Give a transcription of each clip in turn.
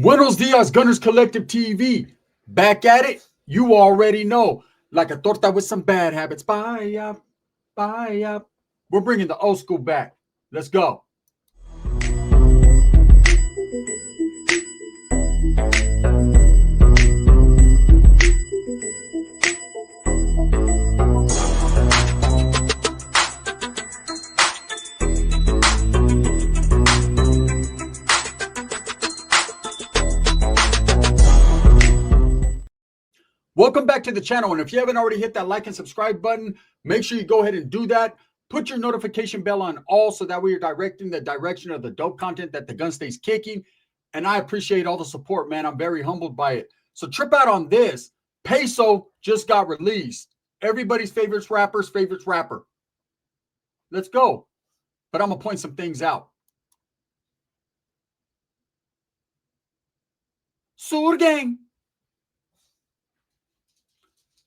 Buenos dias, Gunners Collective TV. Back at it. You already know. Like a torta with some bad habits. Bye up, bye up. We're bringing the old school back. Let's go. Welcome back to the channel, and if you haven't already hit that like and subscribe button, make sure you go ahead and do that. Put your notification bell on all so that way you're directing the direction of the dope content that the gun stays kicking. And I appreciate all the support, man. I'm very humbled by it. So trip out on this. Peso just got released. Everybody's favorite rapper. Let's go. But I'm going to point some things out. Sur gang.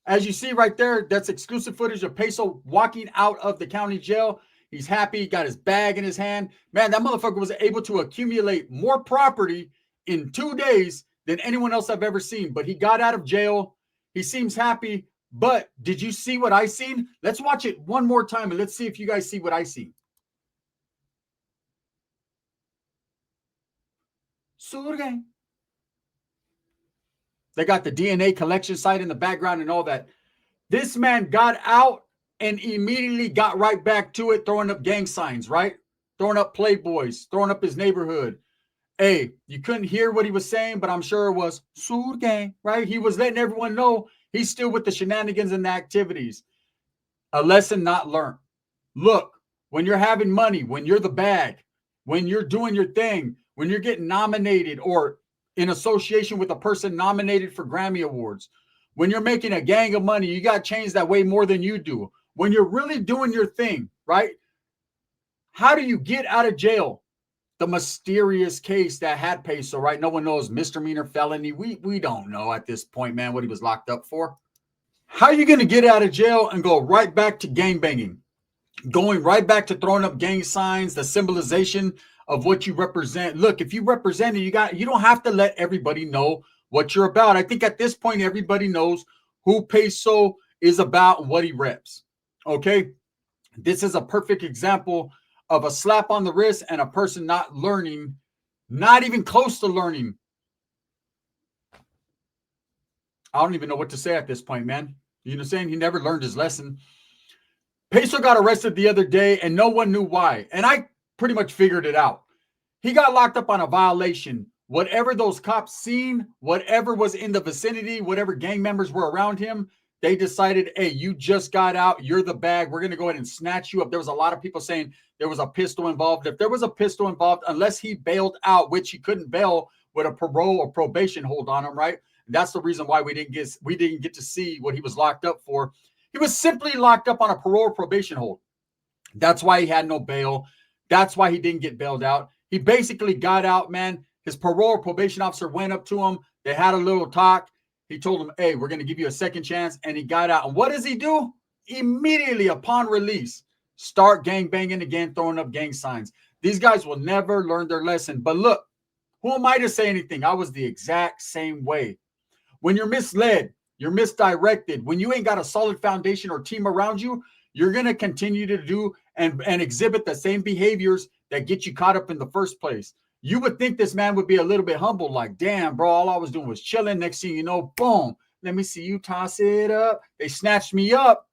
As you see right there, that's exclusive footage of Peysoh walking out of the county jail. He's happy, got his bag in his hand. Man, that motherfucker was able to accumulate more property in 2 days than anyone else I've ever seen. But he got out of jail. He seems happy. But did you see what I seen? Let's watch it one more time and let's see if you guys see what I see. Surge. They got the DNA collection site in the background and all that. This man got out and immediately got right back to it, throwing up gang signs, right? Throwing up Playboys, throwing up his neighborhood. Hey, you couldn't hear what he was saying, but I'm sure it was Sur gang, right? He was letting everyone know he's still with the shenanigans and the activities. A lesson not learned. Look, when you're having money, when you're the bag, when you're doing your thing, when you're getting nominated or in association with a person nominated for Grammy Awards, when you're making a gang of money, you got chains that weigh more than you do. When you're really doing your thing, right? How do you get out of jail? The mysterious case that had Peso, right? No one knows, misdemeanor, felony. We don't know at this point, man, what he was locked up for. How are you going to get out of jail and go right back to gang banging? Going right back to throwing up gang signs, the symbolization of what you represent. Look, if you represent it, you don't have to let everybody know what you're about. I think at this point, everybody knows who Peso is about and what he reps. Okay. This is a perfect example of a slap on the wrist and a person not learning, not even close to learning. I don't even know what to say at this point, man. You know what I'm saying? He never learned his lesson. Peso got arrested the other day and no one knew why. And I pretty much figured it out. He got locked up on a violation. Whatever those cops seen, whatever was in the vicinity, whatever gang members were around him, they decided, hey, you just got out. You're the bag. We're going to go ahead and snatch you up. There was a lot of people saying there was a pistol involved. If there was a pistol involved, unless he bailed out, which he couldn't bail with a parole or probation hold on him, right? And that's the reason why we didn't get to see what he was locked up for. He was simply locked up on a parole or probation hold. That's why he had no bail. That's why he didn't get bailed out. He basically got out, man. His parole or probation officer went up to him. They had a little talk. He told him, hey, we're going to give you a second chance. And he got out. And what does he do? Immediately upon release, start gang banging again, throwing up gang signs. These guys will never learn their lesson. But look, who am I to say anything? I was the exact same way. When you're misled, you're misdirected. When you ain't got a solid foundation or team around you, you're going to continue to do and exhibit the same behaviors that get you caught up in the first place. You would think this man would be a little bit humble, like, damn, bro, all I was doing was chilling. Next thing you know, boom, let me see you toss it up. They snatched me up.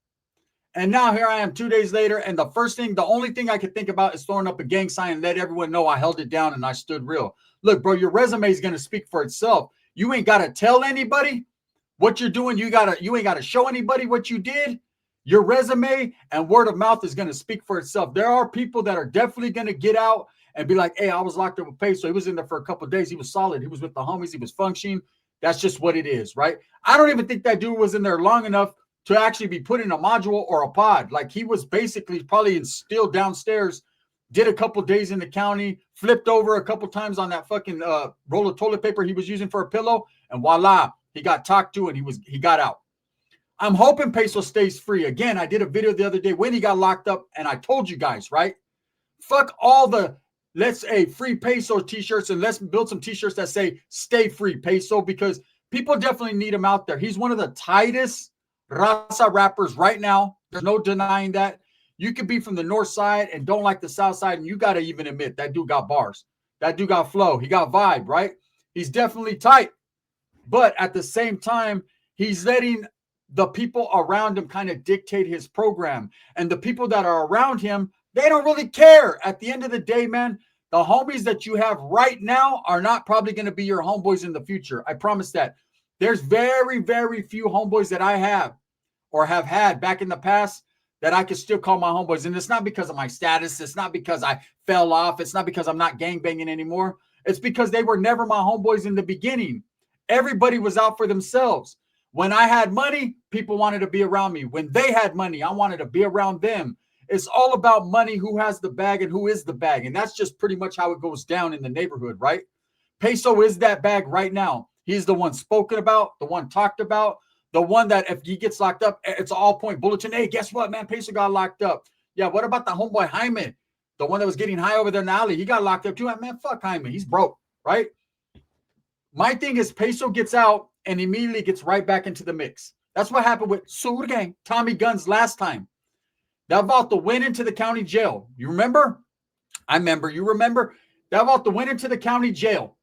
And now here I am 2 days later. And the only thing I could think about is throwing up a gang sign and let everyone know I held it down and I stood real. Look, bro, your resume is going to speak for itself. You ain't got to tell anybody what you're doing. You ain't got to show anybody what you did. Your resume and word of mouth is going to speak for itself. There are people that are definitely going to get out and be like, hey, I was locked up with Peso. He was in there for a couple of days. He was solid. He was with the homies. He was functioning. That's just what it is, right? I don't even think that dude was in there long enough to actually be put in a module or a pod. Like, he was basically probably still downstairs, did a couple days in the county, flipped over a couple times on that fucking roll of toilet paper he was using for a pillow, and voila, he got talked to and he got out. I'm hoping Peso stays free. Again, I did a video the other day when he got locked up, and I told you guys, right? Fuck all the let's a free Peso t-shirts, and let's build some t-shirts that say stay free Peso, because people definitely need him out there. He's one of the tightest raza rappers right now. There's no denying that. You could be from the north side and don't like the south side, and you got to even admit that dude got bars. That dude got flow. He got vibe, right? He's definitely tight. But at the same time, he's letting the people around him kind of dictate his program. And the people that are around him, they don't really care. At the end of the day, man, the homies that you have right now are not probably going to be your homeboys in the future. I promise that. There's very, very few homeboys that I have or have had back in the past that I can still call my homeboys. And it's not because of my status. It's not because I fell off. It's not because I'm not gangbanging anymore. It's because they were never my homeboys in the beginning. Everybody was out for themselves. When I had money, people wanted to be around me. When they had money, I wanted to be around them. It's all about money, who has the bag and who is the bag. And that's just pretty much how it goes down in the neighborhood, right? Peso is that bag right now. He's the one spoken about, the one talked about, the one that if he gets locked up, it's all point bulletin. Hey, guess what, man? Peso got locked up. Yeah, what about the homeboy Jaime? The one that was getting high over there in the alley. He got locked up too. Man, fuck Jaime. He's broke, right? My thing is Peso gets out and immediately gets right back into the mix. That's what happened with Sur Gang, Tommy Guns last time. That vato went into the county jail. You remember? I remember. You remember? That vato went into the county jail.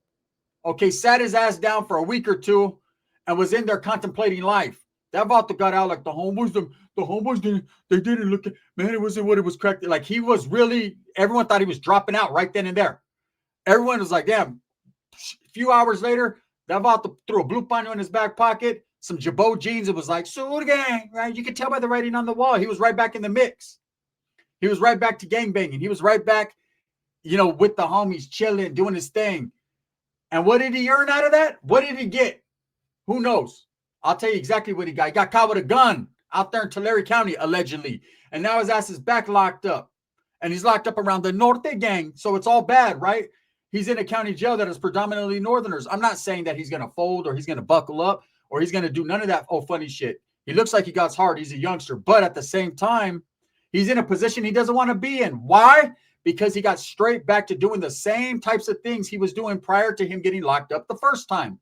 Okay, sat his ass down for a week or two and was in there contemplating life. That vato got out like the homeboys didn't look at, man, it wasn't what it was cracked. Like he was really, everyone thought he was dropping out right then and there. Everyone was like, damn. A few hours later, that vato threw a blue paño in his back pocket, some Jabot jeans. It was like, Sur Gang, right? You could tell by the writing on the wall. He was right back in the mix. He was right back to gangbanging. He was right back, with the homies, chilling, doing his thing. And what did he earn out of that? What did he get? Who knows? I'll tell you exactly what he got. He got caught with a gun out there in Tulare County, allegedly. And now his ass is back locked up. And he's locked up around the Norte gang. So it's all bad, right? He's in a county jail that is predominantly Northerners. I'm not saying that he's going to fold or he's going to buckle up or he's going to do none of that funny shit. He looks like he got hard. He's a youngster. But at the same time, he's in a position he doesn't want to be in. Why? Because he got straight back to doing the same types of things he was doing prior to him getting locked up the first time.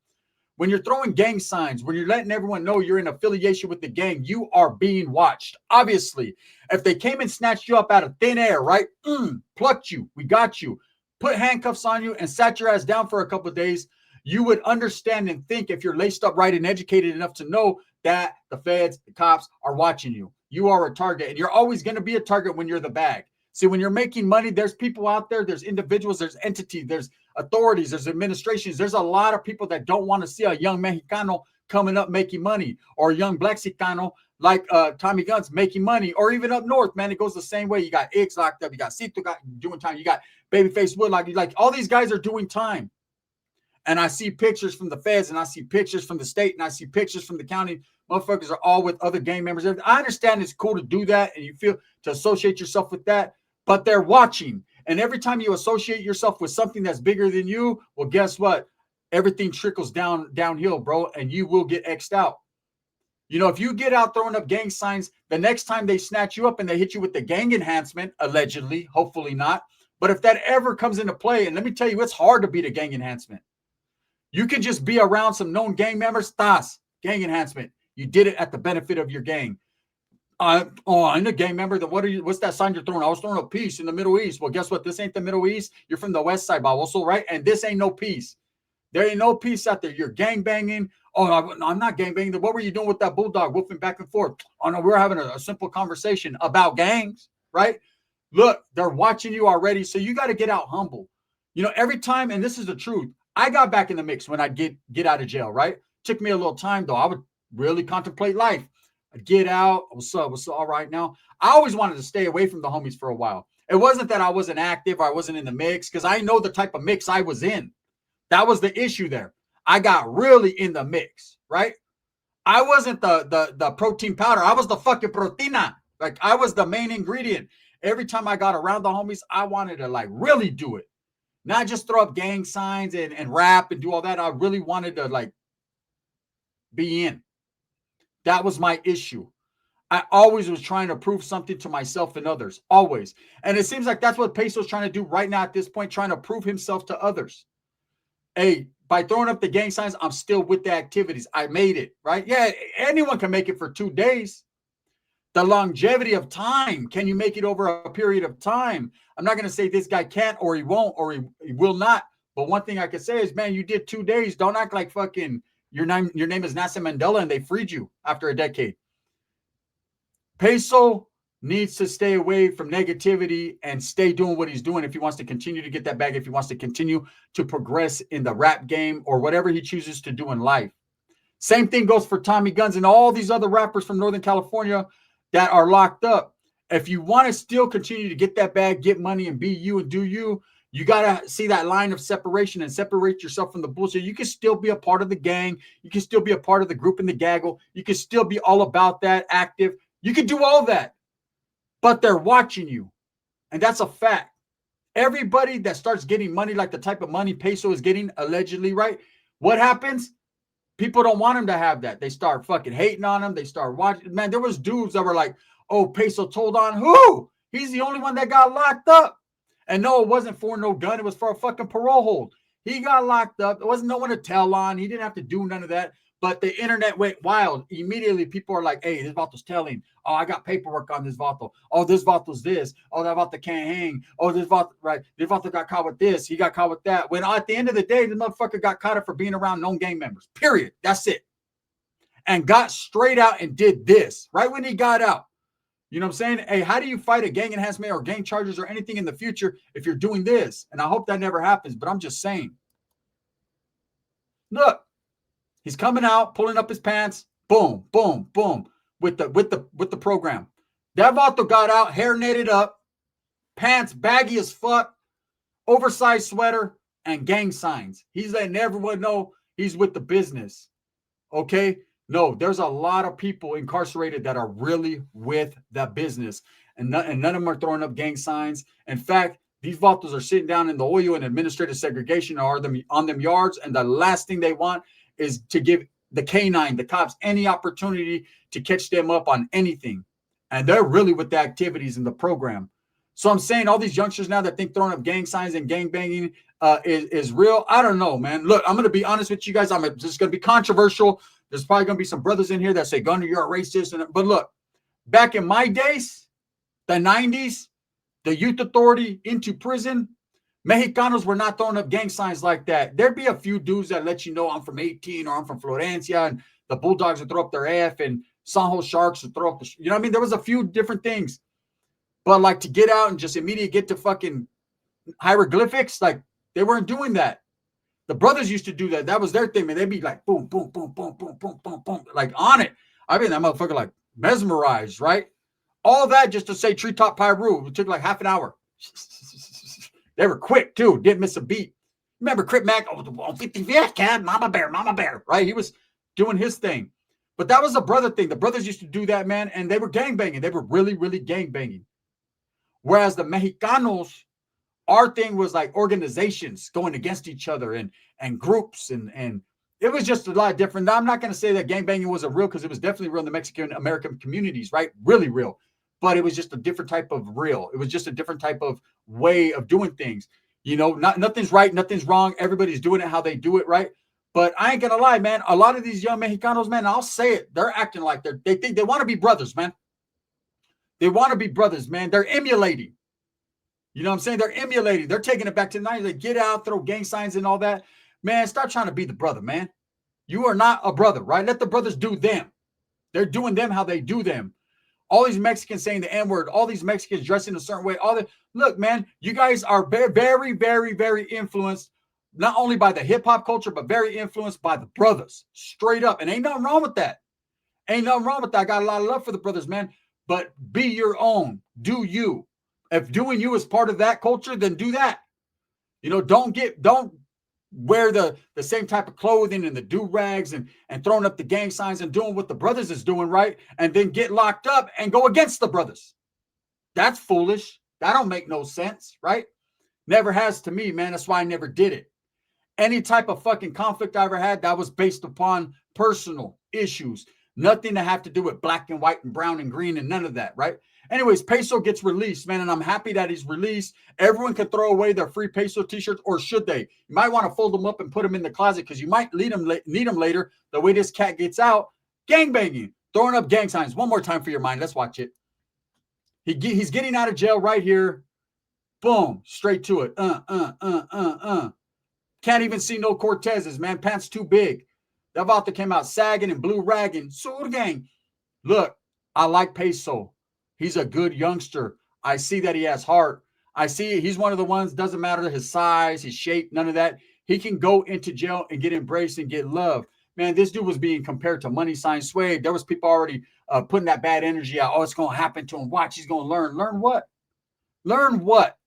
When you're throwing gang signs, when you're letting everyone know you're in affiliation with the gang, you are being watched. Obviously, if they came and snatched you up out of thin air, right? Plucked you. We got you. Put handcuffs on you and sat your ass down for a couple of days, you would understand and think, if you're laced up right and educated enough to know that the feds, the cops are watching you. You are a target, and you're always going to be a target when you're the bag. See, when you're making money, there's people out there, there's individuals, there's entities, there's authorities, there's administrations. There's a lot of people that don't want to see a young Mexicano coming up making money, or a young Black Chicano like Tommy Guns making money, or even up north, man. It goes the same way. You got Iggs locked up, you got Cito doing time, you got Babyface Wood, like all these guys are doing time. And I see pictures from the feds, and I see pictures from the state, and I see pictures from the county. Motherfuckers are all with other gang members. I understand it's cool to do that, and you feel to associate yourself with that, but they're watching. And every time you associate yourself with something that's bigger than you, well, guess what? Everything trickles downhill, bro, and you will get X'd out. If you get out throwing up gang signs, the next time they snatch you up and they hit you with the gang enhancement, allegedly, hopefully not. But if that ever comes into play, and let me tell you, it's hard to beat a gang enhancement. You can just be around some known gang members, gang enhancement. You did it at the benefit of your gang. I'm a gang member. What's that sign you're throwing? I was throwing a peace in the Middle East. Well, guess what? This ain't the Middle East. You're from the West Side, also, right? And this ain't no peace. There ain't no peace out there. You're gang banging. Oh, I'm not gang banging. What were you doing with that bulldog wolfing back and forth? Oh, no, we're having a simple conversation about gangs, right? Look, they're watching you already. So you got to get out humble. Every time, and this is the truth, I got back in the mix when I get out of jail, right? Took me a little time, though. I would really contemplate life. I'd get out. What's up? All right now? I always wanted to stay away from the homies for a while. It wasn't that I wasn't active or I wasn't in the mix, because I know the type of mix I was in. That was the issue there. I got really in the mix, right? I wasn't the protein powder. I was the fucking proteina. Like, I was the main ingredient. Every time I got around the homies, I wanted to really do it. Not just throw up gang signs and rap and do all that. I really wanted to be in. That was my issue. I always was trying to prove something to myself and others, always. And it seems like that's what Peysoh's trying to do right now at this point, trying to prove himself to others. Hey, by throwing up the gang signs, I'm still with the activities. I made it, right? Yeah, anyone can make it for 2 days. The longevity of time, can you make it over a period of time? I'm not going to say this guy can't or he won't or he will not. But one thing I could say is, man, you did 2 days. Don't act like fucking your name is Nelson Mandela and they freed you after a decade. Peso needs to stay away from negativity and stay doing what he's doing if he wants to continue to get that bag, if he wants to continue to progress in the rap game or whatever he chooses to do in life. Same thing goes for Tommy Guns and all these other rappers from Northern California that are locked up. If you want to still continue to get that bag, get money, and be you and do you, you got to see that line of separation and separate yourself from the bullshit. You can still be a part of the gang. You can still be a part of the group in the gaggle. You can still be all about that, active. You can do all that, but they're watching you. And that's a fact. Everybody that starts getting money like the type of money Peysoh is getting, allegedly, right? What happens? People don't want him to have that. They start fucking hating on him. They start watching. Man, there was dudes that were like, oh, Peysoh told on who? He's the only one that got locked up. And no, it wasn't for no gun. It was for a fucking parole hold. He got locked up. There wasn't no one to tell on. He didn't have to do none of that. But the internet went wild. Immediately, people are like, hey, this Vato's telling. Oh, I got paperwork on this Vato. Oh, this Vato's this. Oh, that Vato can't hang. Oh, this Vato, right. This Vato got caught with this. He got caught with that. When at the end of the day, the motherfucker got caught up for being around known gang members. Period. That's it. And got straight out and did this right when he got out. You know what I'm saying? Hey, how do you fight a gang enhancement or gang charges or anything in the future if you're doing this? And I hope that never happens, but I'm just saying. Look. He's coming out, pulling up his pants, boom, boom, boom, with the program. That Vato got out, hair knitted up, pants baggy as fuck, oversized sweater, and gang signs. He's letting everyone know he's with the business. Okay? No, there's a lot of people incarcerated that are really with the business. And none of them are throwing up gang signs. In fact, these Vatos are sitting down in the oil and administrative segregation or on them yards, and the last thing they want is to give the canine, the cops, any opportunity to catch them up on anything. And they're really with the activities in the program. So I'm saying all these youngsters now that think throwing up gang signs and gang banging is real. I don't know, man. Look, I'm going to be honest with you guys. This is going to be controversial. There's probably going to be some brothers in here that say, Gunner, you're a racist. But look, back in my days, the 90s, the youth authority into prison, Mexicanos were not throwing up gang signs like that. There'd be a few dudes that let you know I'm from 18 or I'm from Florencia, and the Bulldogs would throw up their F, and San Jose Sharks would throw up the, you know what I mean? There was a few different things. But like to get out and just immediately get to fucking hieroglyphics, like they weren't doing that. The brothers used to do that. That was their thing, man. They'd be like, boom, boom, boom, boom, boom, boom, boom, boom, like on it. I mean, that motherfucker like mesmerized, right? All that just to say treetop Pyru. It took like half an hour. They were quick, too. Didn't miss a beat. Remember Crip Mac? Oh, 55th, cat. Mama Bear. Right? He was doing his thing. But that was a brother thing. The brothers used to do that, man, and they were gangbanging. They were really, really gangbanging. Whereas the Mexicanos, our thing was like organizations going against each other and groups, and it was just a lot different. Now, I'm not going to say that gangbanging wasn't real, because it was definitely real in the Mexican-American communities, right? Really real. But it was just a different type of real. It was just a different type of way of doing things. You know, nothing's right, nothing's wrong. Everybody's doing it how they do it, right? But I ain't gonna lie, man. A lot of these young Mexicanos, man, I'll say it. They're acting like they think they want to be brothers, man. They want to be brothers, man. They're emulating. You know what I'm saying? They're emulating. They're taking it back to the 90s. They get out, throw gang signs and all that. Man, stop trying to be the brother, man. You are not a brother, right? Let the brothers do them. They're doing them how they do them. All these Mexicans saying the N-word, all these Mexicans dressing a certain way. Look, man, you guys are very, very, very, very influenced, not only by the hip-hop culture, but very influenced by the brothers, straight up. And ain't nothing wrong with that. Ain't nothing wrong with that. I got a lot of love for the brothers, man. But be your own. Do you. If doing you is part of that culture, then do that. You know, don't wear the same type of clothing and the do-rags and throwing up the gang signs and doing what the brothers is doing, right? And then get locked up and go against the brothers. That's foolish. That don't make no sense, right? Never has to me, man. That's why I never did it. Any type of fucking conflict I ever had, that was based upon personal issues. Nothing to have to do with black and white and brown and green and none of that, right? Anyways, Peso gets released, man, and I'm happy that he's released. Everyone can throw away their free Peso t-shirts, or should they? You might want to fold them up and put them in the closet because you might need them later. The way this cat gets out, gangbanging, throwing up gang signs. One more time for your mind. Let's watch it. He's getting out of jail right here. Boom, straight to it. Can't even see no Cortezes, man. Pants too big. That Vato came out sagging and blue ragging. Sur gang. Look, I like Peso. He's a good youngster. I see that he has heart. I see he's one of the ones, doesn't matter his size, his shape, none of that. He can go into jail and get embraced and get love. Man, this dude was being compared to Money Sign Sway. There was people already putting that bad energy out. Oh, it's going to happen to him. Watch, he's going to learn. Learn what? Learn what?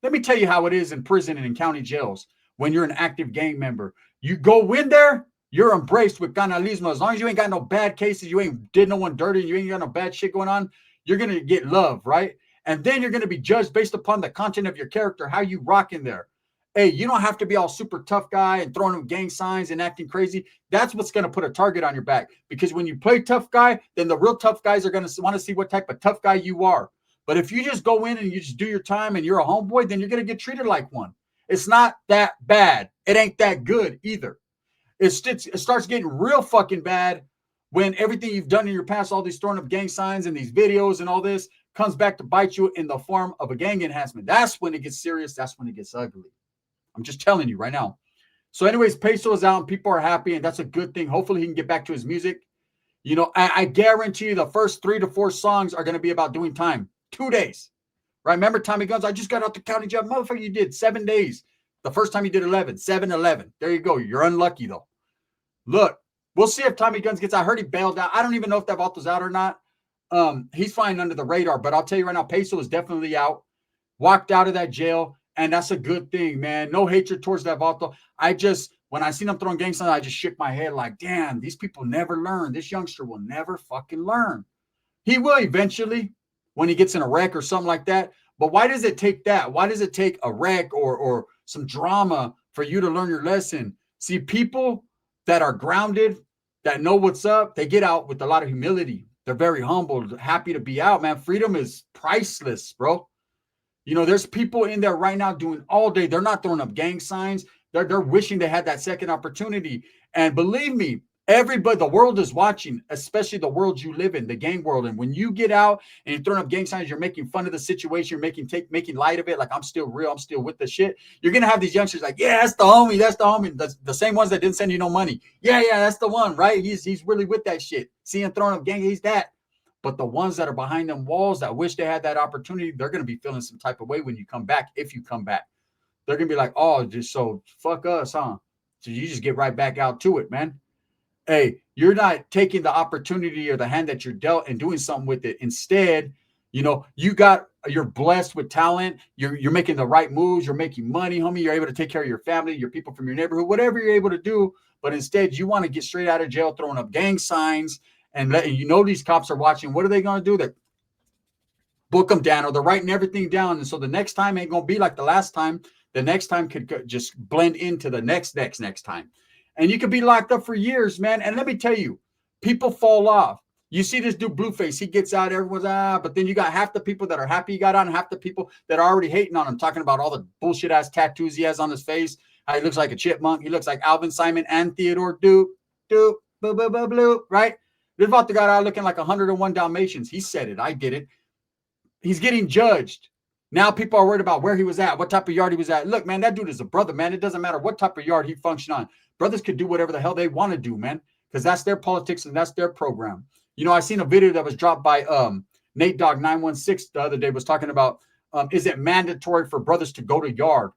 Let me tell you how it is in prison and in county jails when you're an active gang member. You go in there, you're embraced with canalismo. As long as you ain't got no bad cases, you ain't did no one dirty, you ain't got no bad shit going on, you're going to get love, right? And then you're going to be judged based upon the content of your character, how you rock in there. Hey, you don't have to be all super tough guy and throwing them gang signs and acting crazy. That's what's going to put a target on your back. Because when you play tough guy, then the real tough guys are going to want to see what type of tough guy you are. But if you just go in and you just do your time and you're a homeboy, then you're going to get treated like one. It's not that bad. It ain't that good either. It starts getting real fucking bad when everything you've done in your past, all these throwing up gang signs and these videos and all this, comes back to bite you in the form of a gang enhancement. That's when it gets serious. That's when it gets ugly. I'm just telling you right now. So anyways, Peso is out and people are happy, and that's a good thing. Hopefully he can get back to his music. You know, I guarantee you the first 3 to 4 songs are going to be about doing time. 2 days. Right? Remember Tommy Guns? I just got out the county job. Motherfucker, you did 7 days. The first time you did 11. 7-11. There you go. You're unlucky, though. Look, we'll see if Tommy Guns gets. I heard he bailed out. I don't even know if that Vato's out or not. He's flying under the radar, but I'll tell you right now, Peso is definitely out. Walked out of that jail, and that's a good thing, man. No hatred towards that Vato. When I seen him throwing gang signs, I just shook my head like, damn, these people never learn. This youngster will never fucking learn. He will eventually when he gets in a wreck or something like that. But why does it take that? Why does it take a wreck or some drama for you to learn your lesson? See, people that are grounded, that know what's up, they get out with a lot of humility. They're very humble, happy to be out, man. Freedom is priceless, bro. You know, there's people in there right now doing all day. They're not throwing up gang signs. They're wishing they had that second opportunity. And believe me, everybody, the world is watching, especially the world you live in, the gang world. And when you get out and you're throwing up gang signs, you're making fun of the situation, you're making light of it, like I'm still real, I'm still with the shit. You're gonna have these youngsters like, yeah, that's the homie, that's the homie. The same ones that didn't send you no money. Yeah, that's the one, right? He's really with that shit. See him throwing up gang, he's that. But the ones that are behind them walls that wish they had that opportunity, they're gonna be feeling some type of way when you come back, if you come back. They're gonna be like, oh, just so fuck us, huh? So you just get right back out to it, man. Hey, you're not taking the opportunity or the hand that you're dealt and doing something with it. Instead, you know, you're blessed with talent. You're making the right moves. You're making money, homie. You're able to take care of your family, your people from your neighborhood, whatever you're able to do. But instead, you want to get straight out of jail, throwing up gang signs and letting you know these cops are watching. What are they going to do? They book them down, or they're writing everything down. And so the next time ain't going to be like the last time. The next time could just blend into the next time. And you could be locked up for years, man. And let me tell you, people fall off. You see this dude Blueface, he gets out, everyone's, but then you got half the people that are happy he got on, half the people that are already hating on him, talking about all the bullshit ass tattoos he has on his face, how he looks like a chipmunk, he looks like Alvin Simon and Theodore Doop, boo, boo, boo, boo, right? This about the guy out looking like 101 Dalmatians. He said it, I get it. He's getting judged. Now people are worried about where he was at, what type of yard he was at. Look, man, that dude is a brother, man. It doesn't matter what type of yard he functioned on. Brothers could do whatever the hell they want to do, man, because that's their politics and that's their program. You know, I seen a video that was dropped by Nate Dogg 916 the other day, was talking about, is it mandatory for brothers to go to yard?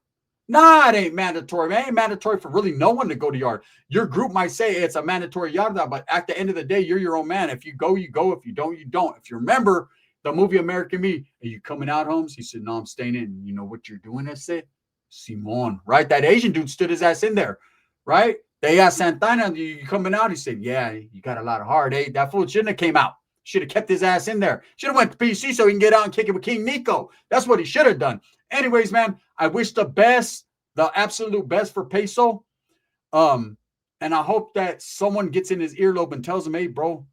Nah, it ain't mandatory, man. It ain't mandatory for really no one to go to yard. Your group might say it's a mandatory yard, but at the end of the day, you're your own man. If you go, you go. If you don't, you don't. If you remember the movie American Me, are you coming out, Holmes? He said, no, I'm staying in. You know what you're doing? I said, Simon, right? That Asian dude stood his ass in there, right? They asked Santana, you coming out? He said, yeah, you got a lot of heart, eh? That fool shouldn't have came out. Should have kept his ass in there. Should have went to PC so he can get out and kick it with King Nico. That's what he should have done. Anyways, man, I wish the best, the absolute best for Peso. And I hope that someone gets in his earlobe and tells him, hey, bro,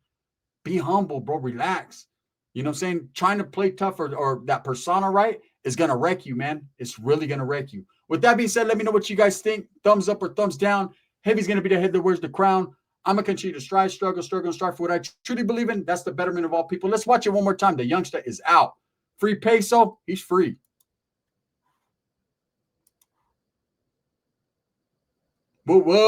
Be humble, bro. Relax. You know what I'm saying? Trying to play tough or that persona right is going to wreck you, man. It's really going to wreck you. With that being said, let me know what you guys think. Thumbs up or thumbs down. Heavy's going to be the head that wears the crown. I'm going to continue to strive, struggle, and strive for what I truly believe in. That's the betterment of all people. Let's watch it one more time. The youngster is out. Free Peso. He's free. Whoa, whoa.